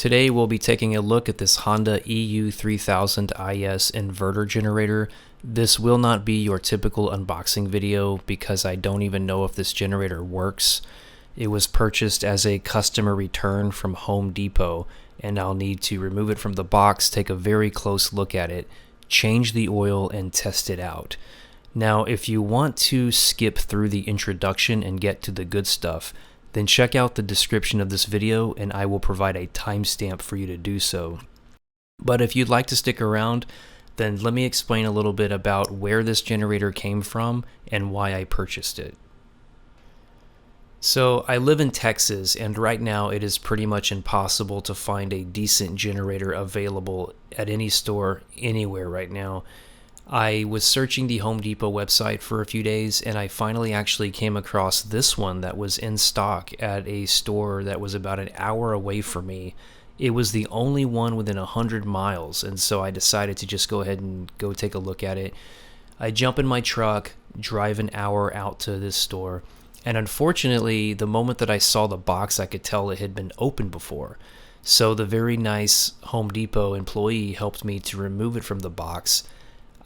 Today we'll be taking a look at this Honda EU3000IS inverter generator. This will not be your typical unboxing video because I don't even know if this generator works. It was purchased as a customer return from Home Depot, and I'll need to remove it from the box, take a very close look at it, change the oil, and test it out. Now, if you want to skip through the introduction and get to the good stuff, then check out the description of this video and I will provide a timestamp for you to do so. But if you'd like to stick around, then let me explain a little bit about where this generator came from and why I purchased it. So I live in Texas, and right now it is pretty much impossible to find a decent generator available at any store anywhere right now. I was searching the Home Depot website for a few days, and I finally actually came across this one that was in stock at a store that was about an hour away from me. It was the only one within 100 miles, and so I decided to just go ahead and go take a look at it. I jump in my truck, drive an hour out to this store, and unfortunately, the moment that I saw the box, I could tell it had been opened before. So the very nice Home Depot employee helped me to remove it from the box.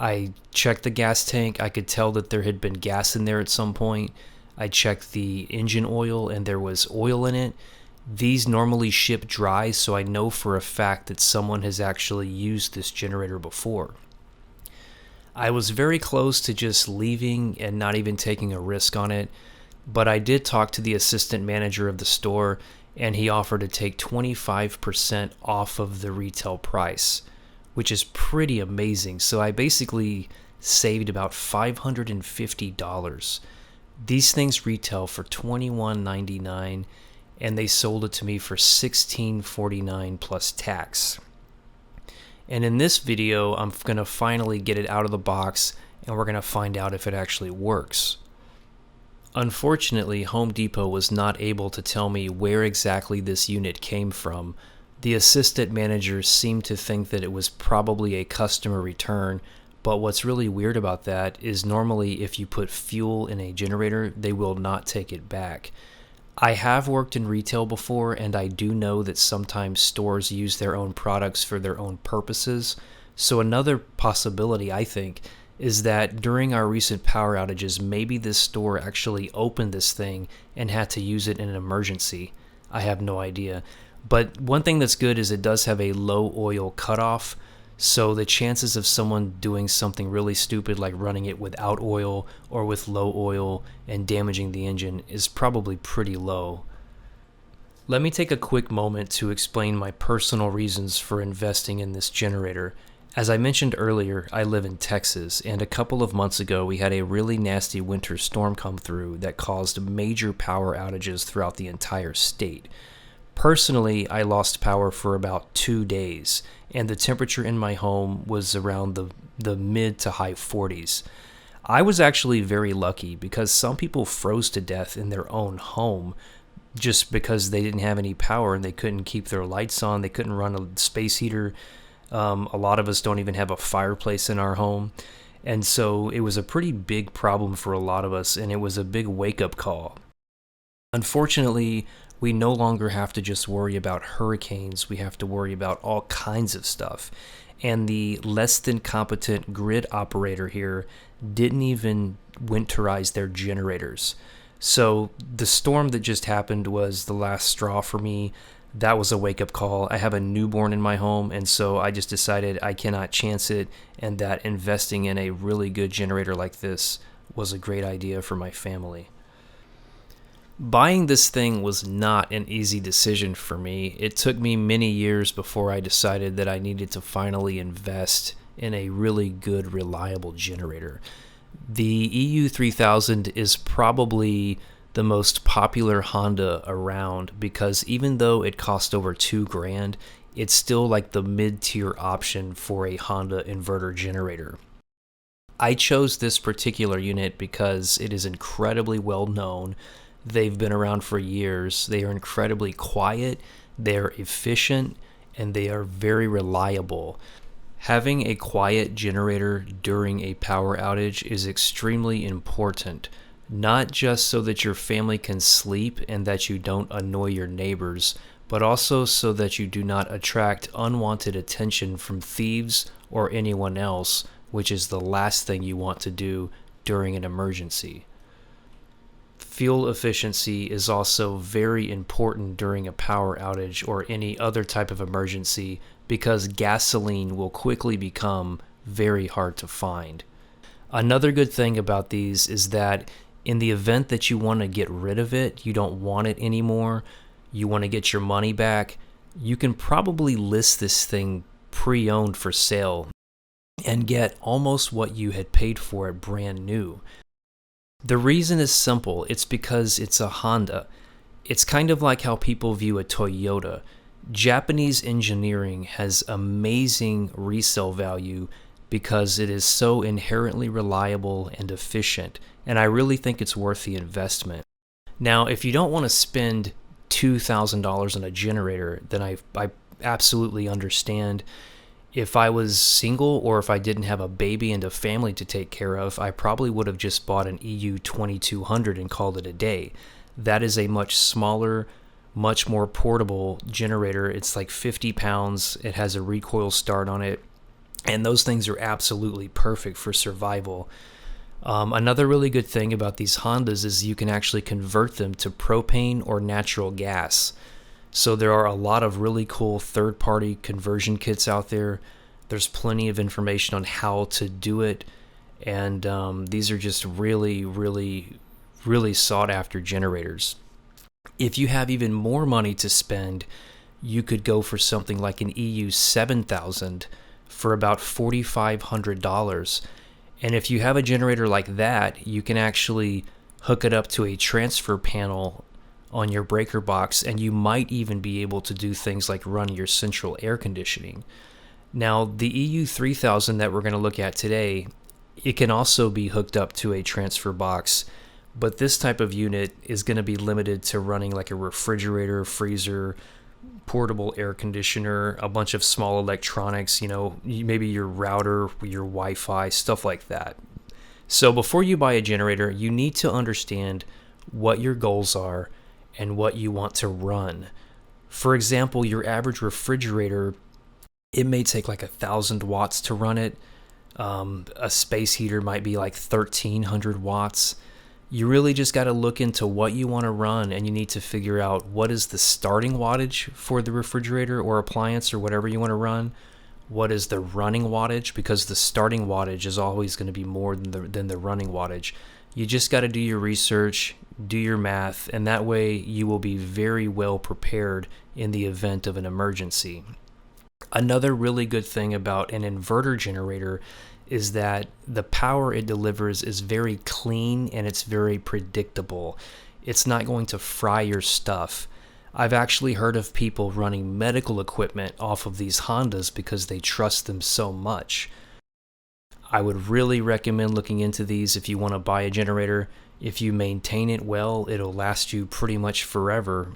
I checked the gas tank. I could tell that there had been gas in there at some point. I checked the engine oil and there was oil in it. These normally ship dry, so I know for a fact that someone has actually used this generator before. I was very close to just leaving and not even taking a risk on it, but I did talk to the assistant manager of the store, and he offered to take 25% off of the retail price, which is pretty amazing. So I basically saved about $550. These things retail for $21.99, and they sold it to me for $16.49 plus tax. And in this video, I'm going to finally get it out of the box, and we're going to find out if it actually works. Unfortunately, Home Depot was not able to tell me where exactly this unit came from. The assistant manager seemed to think that it was probably a customer return, but what's really weird about that is normally if you put fuel in a generator, they will not take it back. I have worked in retail before, and I do know that sometimes stores use their own products for their own purposes. So another possibility, I think, is that during our recent power outages, maybe this store actually opened this thing and had to use it in an emergency. I have no idea. But one thing that's good is it does have a low oil cutoff, so the chances of someone doing something really stupid like running it without oil or with low oil and damaging the engine is probably pretty low. Let me take a quick moment to explain my personal reasons for investing in this generator. As I mentioned earlier, I live in Texas, and a couple of months ago we had a really nasty winter storm come through that caused major power outages throughout the entire state. Personally, I lost power for about 2 days, and the temperature in my home was around the mid to high 40s. I was actually very lucky because some people froze to death in their own home just because they didn't have any power and they couldn't keep their lights on, they couldn't run a space heater. A lot of us don't even have a fireplace in our home. And so it was a pretty big problem for a lot of us, and it was a big wake-up call. Unfortunately, we no longer have to just worry about hurricanes. We have to worry about all kinds of stuff. And the less than competent grid operator here didn't even winterize their generators. So the storm that just happened was the last straw for me. That was a wake-up call. I have a newborn in my home, and so I just decided I cannot chance it, and that investing in a really good generator like this was a great idea for my family. Buying this thing was not an easy decision for me. It took me many years before I decided that I needed to finally invest in a really good, reliable generator. The EU3000 is probably the most popular Honda around because even though it cost over $2,000, it's still like the mid-tier option for a Honda inverter generator. I chose this particular unit because it is incredibly well known. They've been around for years. They are incredibly quiet, they're efficient, and they are very reliable. Having a quiet generator during a power outage is extremely important. Not just so that your family can sleep and that you don't annoy your neighbors, but also so that you do not attract unwanted attention from thieves or anyone else, which is the last thing you want to do during an emergency. Fuel efficiency is also very important during a power outage or any other type of emergency because gasoline will quickly become very hard to find. Another good thing about these is that in the event that you want to get rid of it, you don't want it anymore, you want to get your money back, you can probably list this thing pre-owned for sale and get almost what you had paid for it brand new. The reason is simple. It's because it's a Honda. It's kind of like how people view a Toyota. Japanese engineering has amazing resale value because it is so inherently reliable and efficient, and I really think it's worth the investment. Now, if you don't want to spend $2,000 on a generator, then I absolutely understand. If I was single or if I didn't have a baby and a family to take care of, I probably would have just bought an EU 2200 and called it a day. That is a much smaller, much more portable generator. It's like 50 pounds. It has a recoil start on it. And those things are absolutely perfect for survival. Another really good thing about these Hondas is you can actually convert them to propane or natural gas. So there are a lot of really cool third-party conversion kits out there. There's plenty of information on how to do it. And these are just really, really, really sought-after generators. If you have even more money to spend, you could go for something like an EU 7000 for about $4,500. And if you have a generator like that, you can actually hook it up to a transfer panel on your breaker box, and you might even be able to do things like run your central air conditioning. Now, the EU 3000 that we're going to look at today, it can also be hooked up to a transfer box, but this type of unit is going to be limited to running like a refrigerator, freezer, portable air conditioner, a bunch of small electronics, maybe your router, your Wi-Fi, stuff like that. So before you buy a generator, you need to understand what your goals are and what you want to run. For example, your average refrigerator, it may take like 1,000 watts to run it. A space heater might be like 1,300 watts. You really just got to look into what you want to run, and you need to figure out what is the starting wattage for the refrigerator or appliance or whatever you want to run. What is the running wattage? Because the starting wattage is always going to be more than the running wattage. You just got to do your research, do your math, and that way you will be very well prepared in the event of an emergency. Another really good thing about an inverter generator is that the power it delivers is very clean and it's very predictable. It's not going to fry your stuff. I've actually heard of people running medical equipment off of these Hondas because they trust them so much. I would really recommend looking into these if you want to buy a generator. If you maintain it well, it'll last you pretty much forever.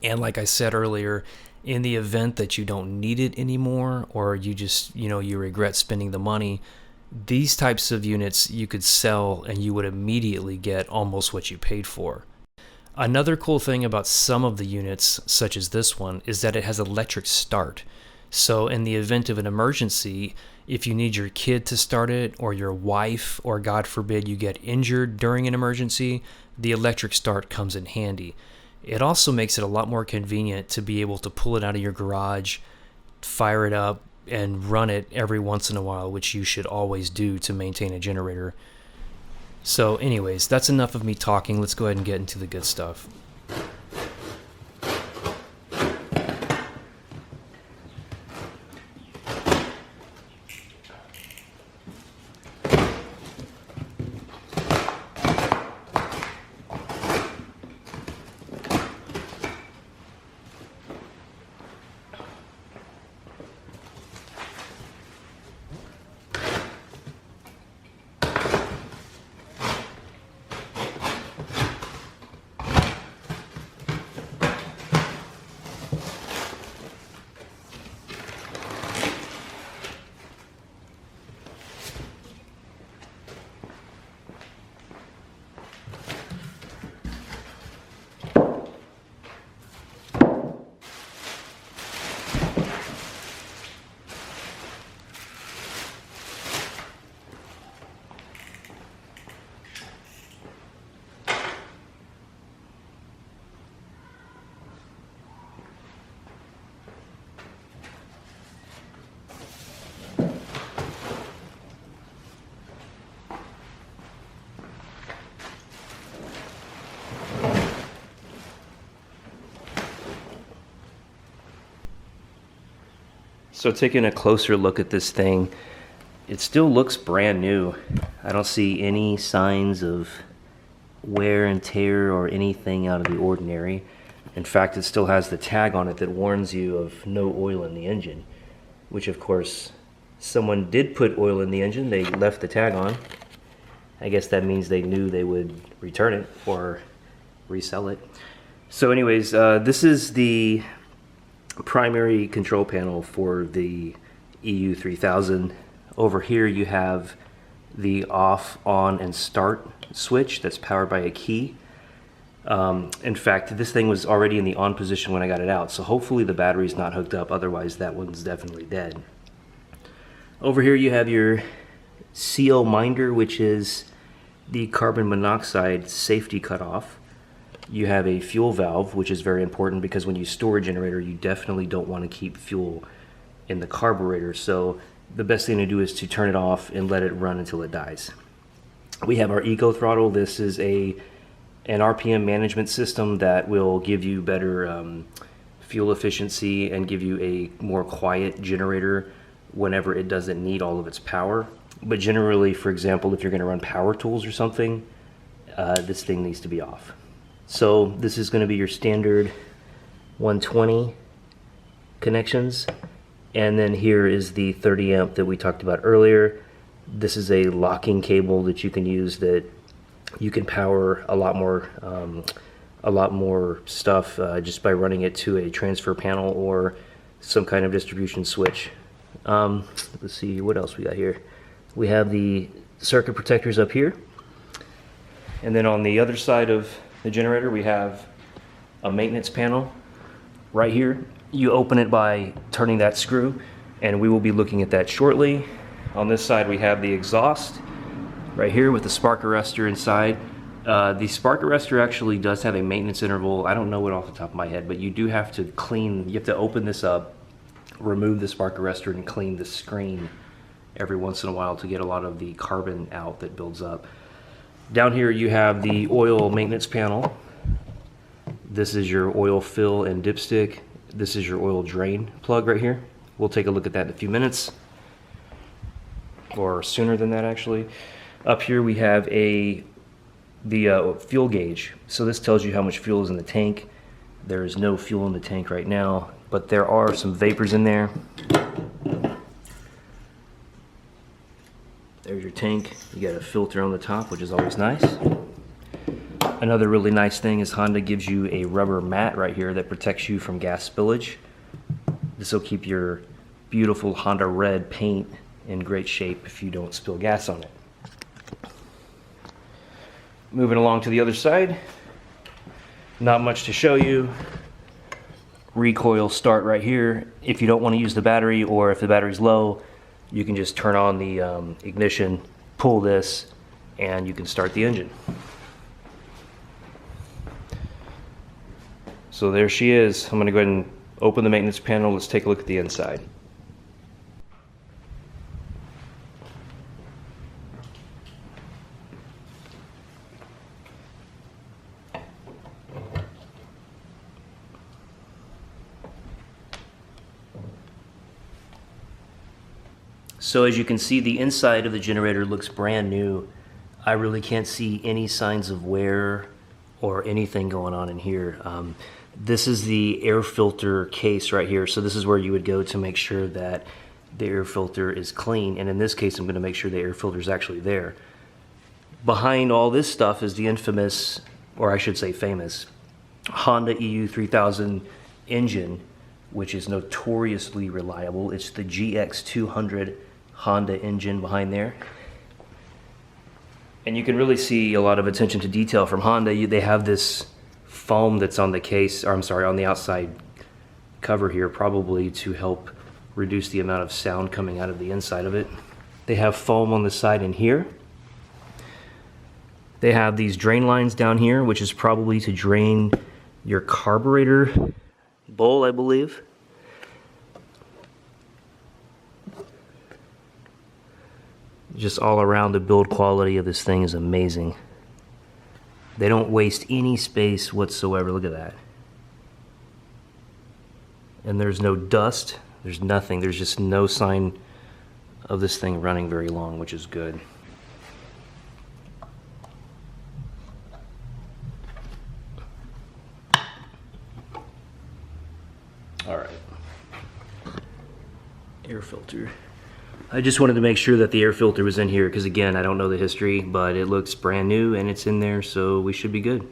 And like I said earlier, in the event that you don't need it anymore, or you just, you regret spending the money, these types of units you could sell and you would immediately get almost what you paid for. Another cool thing about some of the units, such as this one, is that it has electric start. So in the event of an emergency, if you need your kid to start it, or your wife, or God forbid you get injured during an emergency, the electric start comes in handy. It also makes it a lot more convenient to be able to pull it out of your garage, fire it up, and run it every once in a while, which you should always do to maintain a generator. So anyways, that's enough of me talking. Let's go ahead and get into the good stuff. So taking a closer look at this thing, it still looks brand new. I don't see any signs of wear and tear or anything out of the ordinary. In fact, it still has the tag on it that warns you of no oil in the engine, which of course someone did put oil in the engine. They left the tag on. I guess that means they knew they would return it or resell it. So anyways, this is the primary control panel for the EU 3000. Over here you have the off, on, and start switch that's powered by a key. In fact, this thing was already in the on position when I got it out, so hopefully the battery's not hooked up, otherwise that one's definitely dead. Over here you have your CO minder, which is the carbon monoxide safety cutoff. You have a fuel valve, which is very important because when you store a generator, you definitely don't want to keep fuel in the carburetor, so the best thing to do is to turn it off and let it run until it dies. We have our Eco Throttle. This is an RPM management system that will give you better fuel efficiency and give you a more quiet generator whenever it doesn't need all of its power. But generally, for example, if you're going to run power tools or something, this thing needs to be off. So this is going to be your standard 120 connections, and then here is the 30 amp that we talked about earlier. This is a locking cable that you can use, that you can power a lot more stuff just by running it to a transfer panel or some kind of distribution switch. Let's see what else we got here. We have the circuit protectors up here, and then on the other side of the generator we have a maintenance panel right here. You open it by turning that screw, and we will be looking at that shortly. On this side we have the exhaust right here with the spark arrestor inside. The spark arrestor actually does have a maintenance interval. I don't know it off the top of my head, but you do have to clean, you have to open this up, remove the spark arrestor, and clean the screen every once in a while to get a lot of the carbon out that builds up. Down here you have the oil maintenance panel. This is your oil fill and dipstick. This is your oil drain plug right here. We'll take a look at that in a few minutes, or sooner than that actually. Up here we have the fuel gauge. So this tells you how much fuel is in the tank. There is no fuel in the tank right now, but there are some vapors in there. There's your tank. You got a filter on the top, which is always nice. Another really nice thing is Honda gives you a rubber mat right here that protects you from gas spillage. This will keep your beautiful Honda red paint in great shape if you don't spill gas on it. Moving along to the other side, not much to show you. Recoil start right here. If you don't want to use the battery, or if the battery's low, you can just turn on the ignition, pull this, and you can start the engine. So there she is. I'm going to go ahead and open the maintenance panel. Let's take a look at the inside. So as you can see, the inside of the generator looks brand new. I really can't see any signs of wear or anything going on in here. This is the air filter case right here. So this is where you would go to make sure that the air filter is clean. And in this case, I'm going to make sure the air filter is actually there. Behind all this stuff is the infamous, or I should say famous, Honda EU 3000 engine, which is notoriously reliable. It's the GX200 Honda engine behind there. And you can really see a lot of attention to detail from Honda. They have this foam that's on the case, or I'm sorry, on the outside cover here, probably to help reduce the amount of sound coming out of the inside of it. They have foam on the side in here. They have these drain lines down here, which is probably to drain your carburetor bowl, I believe. Just all around, the build quality of this thing is amazing. They don't waste any space whatsoever. Look at that. And there's no dust There's nothing, there's just no sign of this thing running very long, which is good. All right. Air filter. I just wanted to make sure that the air filter was in here because, again, I don't know the history, but it looks brand new and it's in there, so we should be good.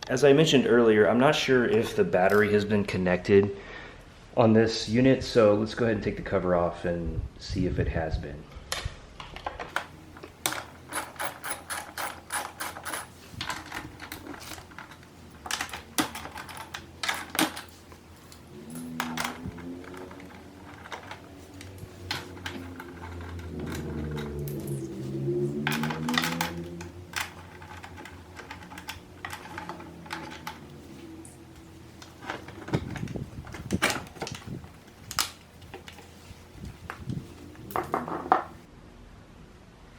As I mentioned earlier, I'm not sure if the battery has been connected on this unit, so let's go ahead and take the cover off and see if it has been.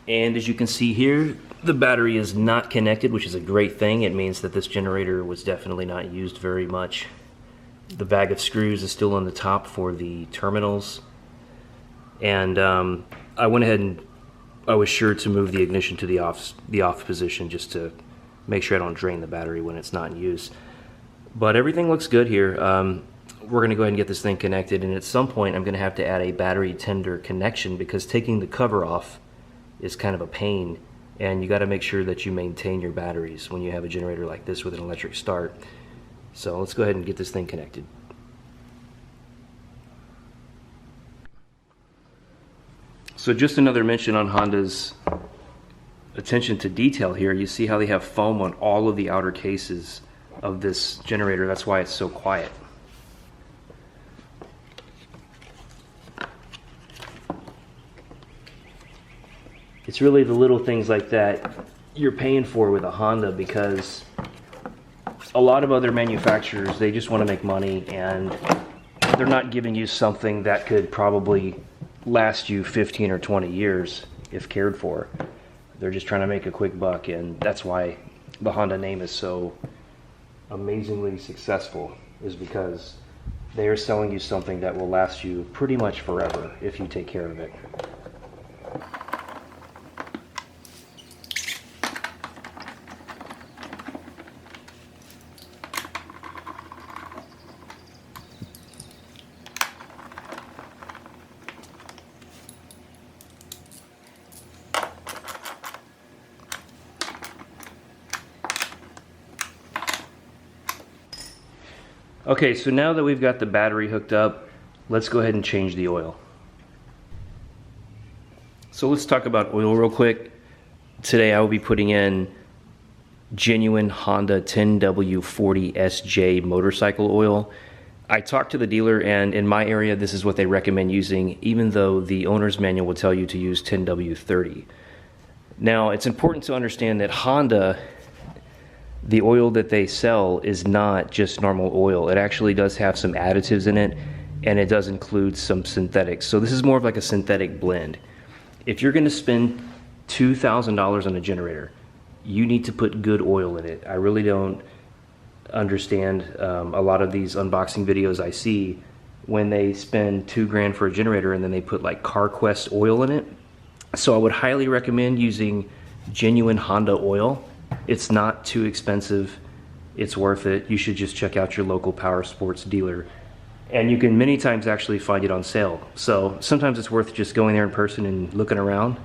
And as you can see here, the battery is not connected, which is a great thing. It means that this generator was definitely not used very much. The bag of screws is still on the top for the terminals. And I went ahead and I was sure to move the ignition to the off position just to make sure I don't drain the battery when it's not in use. But everything looks good here. We're going to go ahead and get this thing connected, and at some point I'm going to have to add a battery tender connection because taking the cover off is kind of a pain, and you got to make sure that you maintain your batteries when you have a generator like this with an electric start. So let's go ahead and get this thing connected. So just another mention on Honda's attention to detail here. You see how they have foam on all of the outer cases of this generator. That's why it's so quiet. It's really the little things like that you're paying for with a Honda, because a lot of other manufacturers, they just want to make money and they're not giving you something that could probably last you 15 or 20 years if cared for. They're just trying to make a quick buck, and that's why the Honda name is so amazingly successful, is because they are selling you something that will last you pretty much forever if you take care of it. Okay, so now that we've got the battery hooked up, let's go ahead and change the oil. So let's talk about oil real quick. Today I will be putting in genuine Honda 10W40SJ motorcycle oil. I talked to the dealer, and in my area this is what they recommend using, even though the owner's manual will tell you to use 10W30. Now it's important to understand that Honda, the oil that they sell is not just normal oil. It actually does have some additives in it, and it does include some synthetics. So this is more of like a synthetic blend. If you're gonna spend $2,000 on a generator, you need to put good oil in it. I really don't understand a lot of these unboxing videos I see when they spend $2,000 for a generator and then they put like CarQuest oil in it. So I would highly recommend using genuine Honda oil. It's not too expensive. It's worth it. You should just check out your local power sports dealer. And you can many times actually find it on sale. So sometimes it's worth just going there in person and looking around,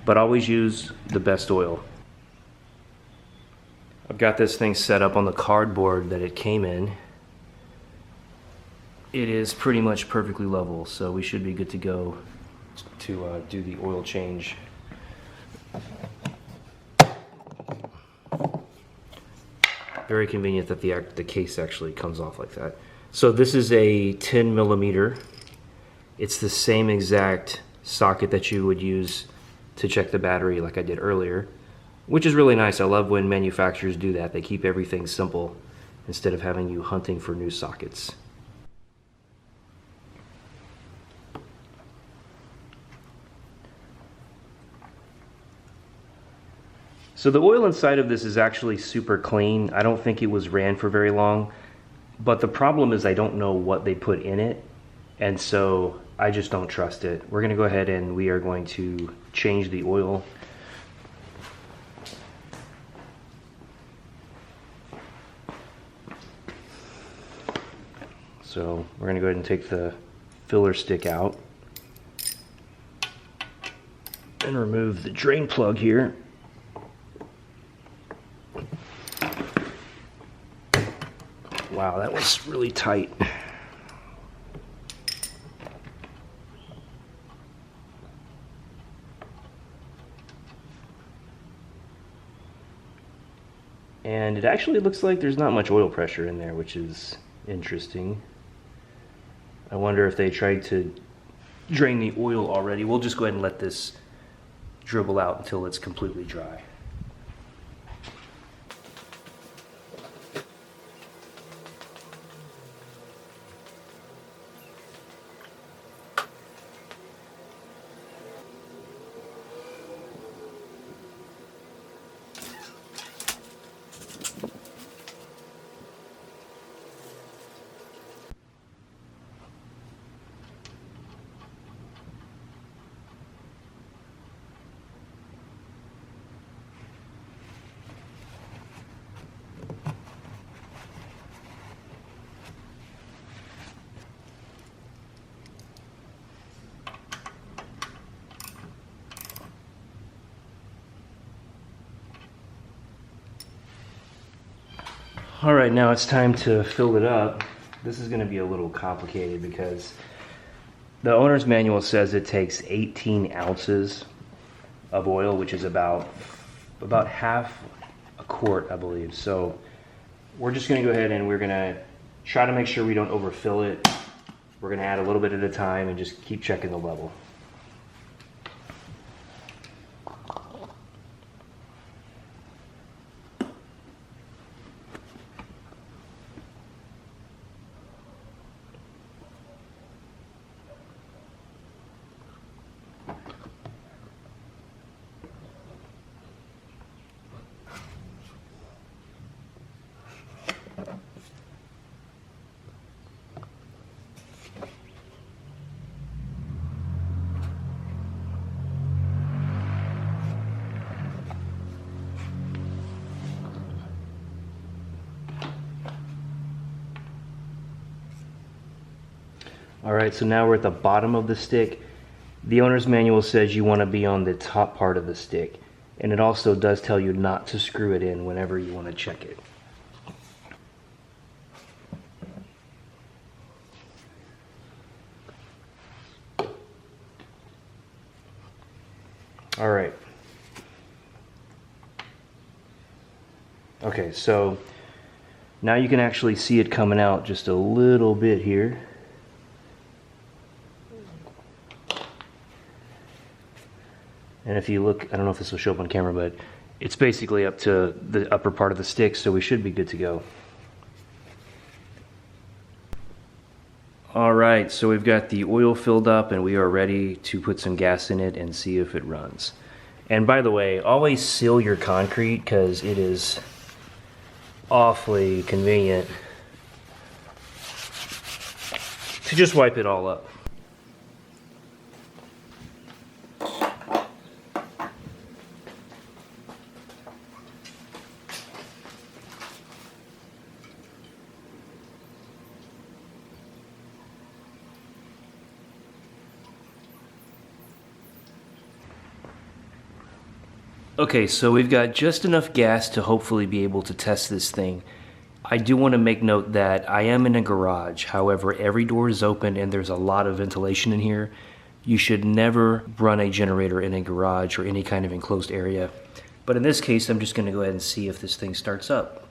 but always use the best oil. I've got this thing set up on the cardboard that it came in. It is pretty much perfectly level, so we should be good to go to do the oil change. Very convenient that the case actually comes off like that. So this is a 10 millimeter. It's the same exact socket that you would use to check the battery like I did earlier, which is really nice. I love when manufacturers do that. They keep everything simple instead of having you hunting for new sockets. So the oil inside of this is actually super clean. I don't think it was ran for very long, but the problem is I don't know what they put in it, and so I just don't trust it. We're gonna go ahead and we are going to change the oil. So we're gonna go ahead and take the filler stick out and remove the drain plug here. Wow, that was really tight. And it actually looks like there's not much oil pressure in there, which is interesting. I wonder if they tried to drain the oil already. We'll just go ahead and let this dribble out until it's completely dry. All right, now it's time to fill it up. This is going to be a little complicated because the owner's manual says it takes 18 ounces of oil, which is about half a quart, I believe. So we're just going to go ahead and we're going to try to make sure we don't overfill it. We're going to add a little bit at a time and just keep checking the level. All right, so now we're at the bottom of the stick. The owner's manual says you want to be on the top part of the stick, and it also does tell you not to screw it in whenever you want to check it. All right. Okay, so now you can actually see it coming out just a little bit here. And if you look, I don't know if this will show up on camera, but it's basically up to the upper part of the stick, so we should be good to go. All right, so we've got the oil filled up and we are ready to put some gas in it and see if it runs. And by the way, always seal your concrete because it is awfully convenient to just wipe it all up. Okay, so we've got just enough gas to hopefully be able to test this thing. I do want to make note that I am in a garage. However, every door is open and there's a lot of ventilation in here. You should never run a generator in a garage or any kind of enclosed area. But in this case, I'm just going to go ahead and see if this thing starts up.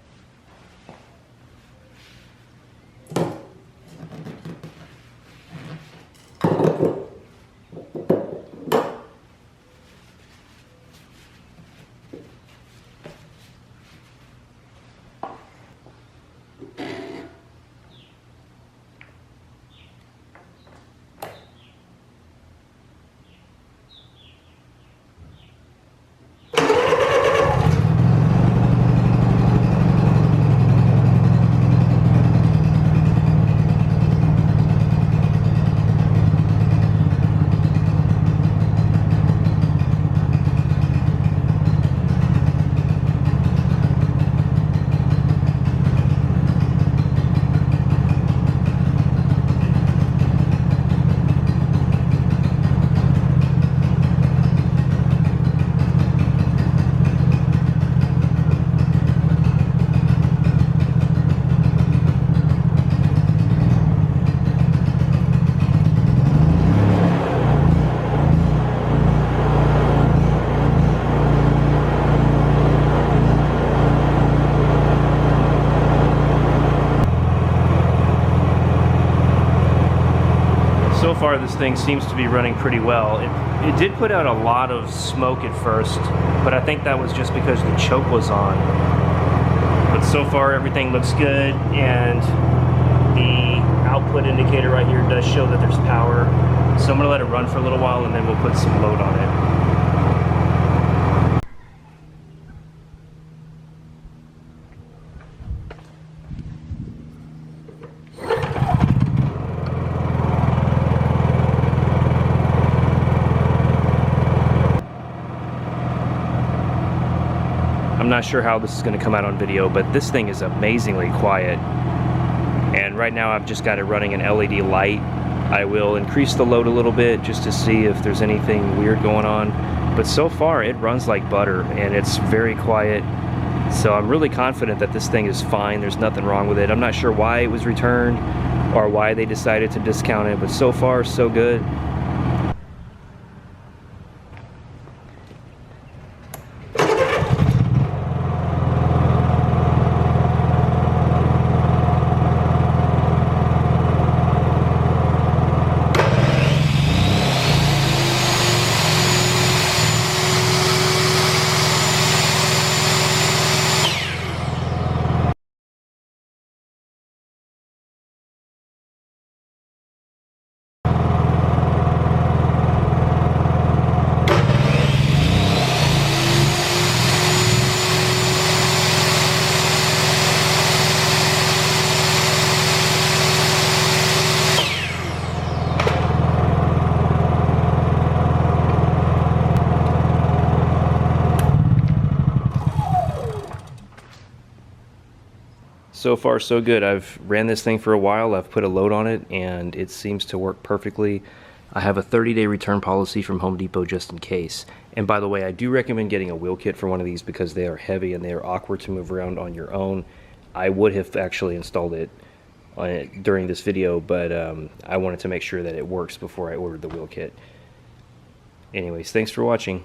far this thing seems to be running pretty well. It did put out a lot of smoke at first, but I think that was just because the choke was on. But so far everything looks good, and the output indicator right here does show that there's power. So I'm going to let it run for a little while and then we'll put some load on it. I'm not sure how this is going to come out on video, but this thing is amazingly quiet. And right now I've just got it running an LED light. I will increase the load a little bit just to see if there's anything weird going on. But so far it runs like butter and it's very quiet. So I'm really confident that this thing is fine. There's nothing wrong with it. I'm not sure why it was returned or why they decided to discount it, but so far so good. So far so good. I've ran this thing for a while, I've put a load on it, and it seems to work perfectly. I have a 30-day return policy from Home Depot just in case. And by the way, I do recommend getting a wheel kit for one of these because they are heavy and they are awkward to move around on your own. I would have actually installed it during this video, but I wanted to make sure that it works before I ordered the wheel kit. Anyways, thanks for watching.